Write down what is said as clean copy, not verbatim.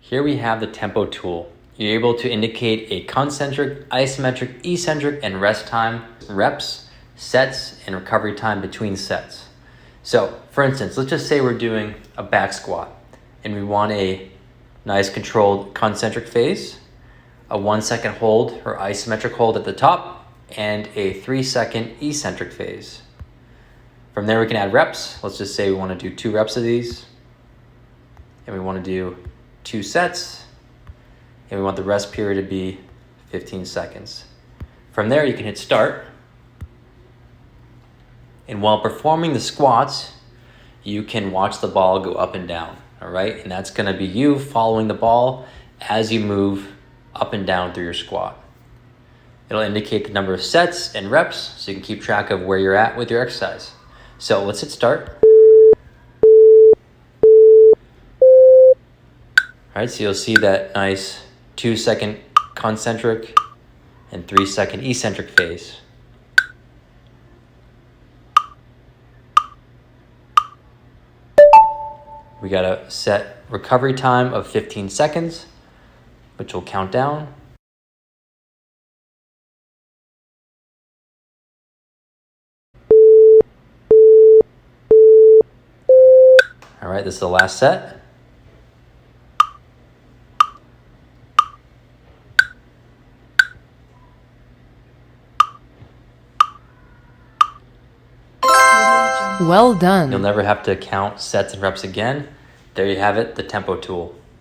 Here we have the tempo tool. You're able to indicate a concentric, isometric, eccentric, and rest time, reps, sets, and recovery time between sets. So for instance, let's just say we're doing a back squat and we want a nice controlled concentric phase, a 1 second hold or isometric hold at the top, and a 3 second eccentric phase. From there we can add reps. Let's just say we want to do 2 reps of these, and we want to do 2 sets, and we want the rest period to be 15 seconds. From there you can hit start, and while performing the squats, you can watch the ball go up and down, all right? And that's gonna be you following the ball as you move up and down through your squat. It'll indicate the number of sets and reps so you can keep track of where you're at with your exercise. So let's hit start. All right, so you'll see that nice 2 second concentric and 3 second eccentric phase. We got a set recovery time of 15 seconds, which will count down. All right, this is the last set. Well done. You'll never have to count sets and reps again. There you have it, the tempo tool.